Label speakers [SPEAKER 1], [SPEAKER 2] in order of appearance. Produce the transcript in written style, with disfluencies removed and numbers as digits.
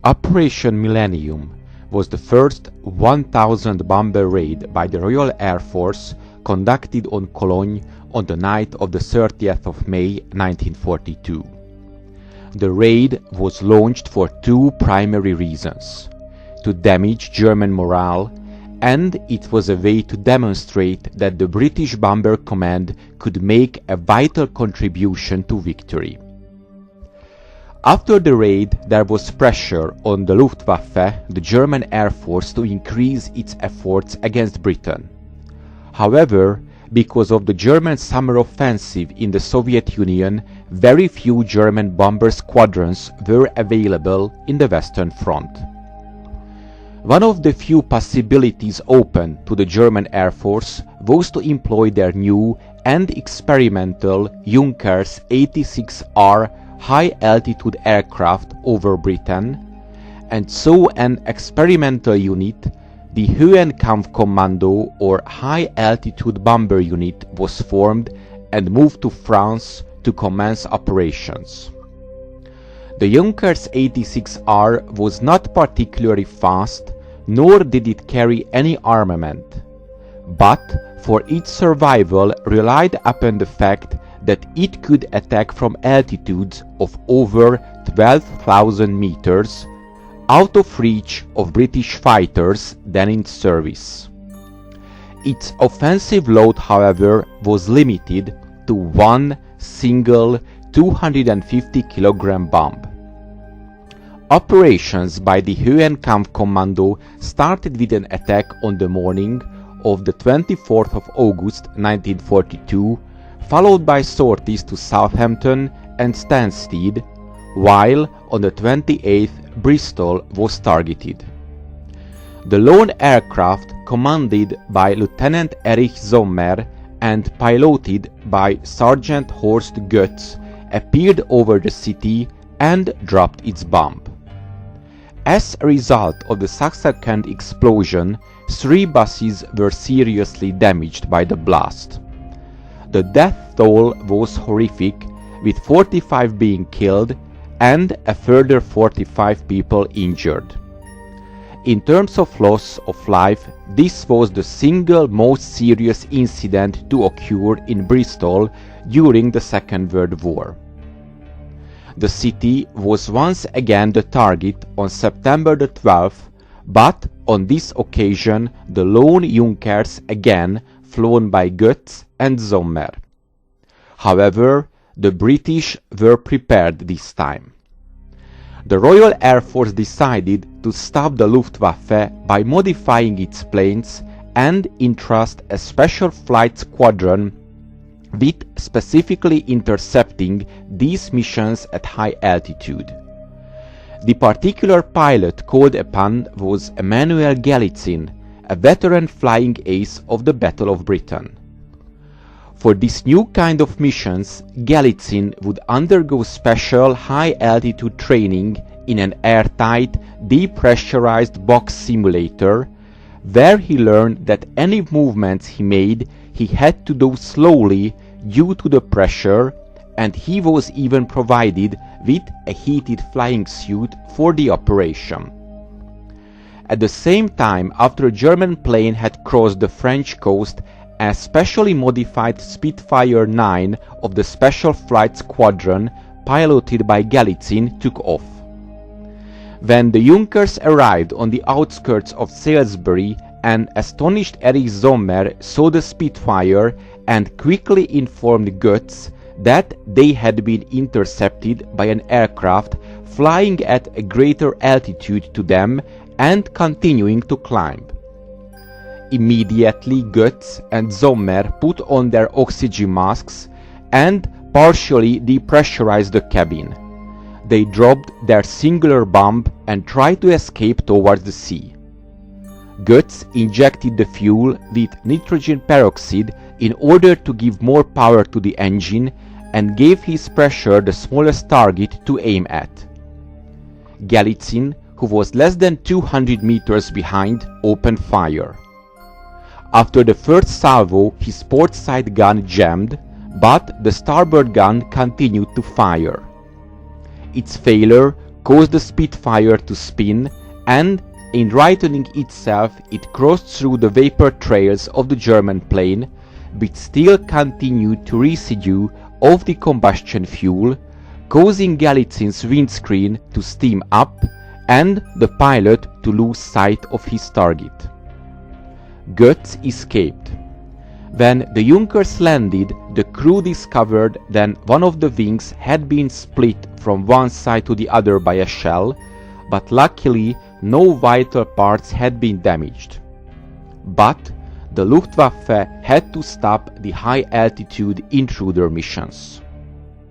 [SPEAKER 1] Operation Millennium was the first 1,000 bomber raid by the Royal Air Force conducted on Cologne on the night of the 30th of May 1942. The raid was launched for two primary reasons: to damage German morale, and it was a way to demonstrate that the British Bomber Command could make a vital contribution to victory. After the raid, there was pressure on the Luftwaffe, the German Air Force, to increase its efforts against Britain. However, because of the German summer offensive in the Soviet Union, very few German bomber squadrons were available in the Western Front. One of the few possibilities open to the German Air Force was to employ their new and experimental Junkers 86R high-altitude aircraft over Britain, and so an experimental unit, the Höhenkampfkommando or High-Altitude Bomber Unit, was formed and moved to France to commence operations. The Junkers 86R was not particularly fast, nor did it carry any armament, but for its survival relied upon the fact that it could attack from altitudes of over 12,000 meters, out of reach of British fighters then in service. Its offensive load, however, was limited to one single 250-kilogram bomb. Operations by the Höhenkampfkommando started with an attack on the morning of the 24th of August 1942, followed by sorties to Southampton and Stansted, while on the 28th Bristol was targeted. The lone aircraft, commanded by Lieutenant Erich Sommer and piloted by Sergeant Horst Götz, appeared over the city and dropped its bomb. As a result of the subsequent explosion, 3 buses were seriously damaged by the blast. The death toll was horrific, with 45 being killed and a further 45 people injured. In terms of loss of life, this was the single most serious incident to occur in Bristol during the Second World War. The city was once again the target on September the 12th, but on this occasion the lone Junkers again flown by Götz and Sommer. However, the British were prepared this time. The Royal Air Force decided to stop the Luftwaffe by modifying its planes and entrust a special flight squadron with specifically intercepting these missions at high altitude. The particular pilot called upon was Emanuel Galitzin, a veteran flying ace of the Battle of Britain. For this new kind of missions, Galitzin would undergo special high-altitude training in an airtight, depressurized box simulator, where he learned that any movements he made he had to do slowly due to the pressure, and he was even provided with a heated flying suit for the operation. At the same time, after a German plane had crossed the French coast, a specially modified Spitfire 9 of the Special Flight Squadron, piloted by Galitzin, took off. When the Junkers arrived on the outskirts of Salisbury, an astonished Erich Sommer saw the Spitfire and quickly informed Götz that they had been intercepted by an aircraft flying at a greater altitude to them and continuing to climb. Immediately Götz and Sommer put on their oxygen masks and partially depressurized the cabin. They dropped their singular bomb and tried to escape towards the sea. Götz injected the fuel with nitrogen peroxide in order to give more power to the engine and gave his pressure the smallest target to aim at. Galitzin, who was less than 200 meters behind, opened fire. After the first salvo, his port side gun jammed, but the starboard gun continued to fire. Its failure caused the Spitfire to spin, and in rightening itself it crossed through the vapor trails of the German plane, which still continued to residue of the combustion fuel, causing Galitzin's windscreen to steam up and the pilot to lose sight of his target. Goetz escaped. When the Junkers landed, the crew discovered that one of the wings had been split from one side to the other by a shell, but luckily no vital parts had been damaged. But the Luftwaffe had to stop the high-altitude intruder missions.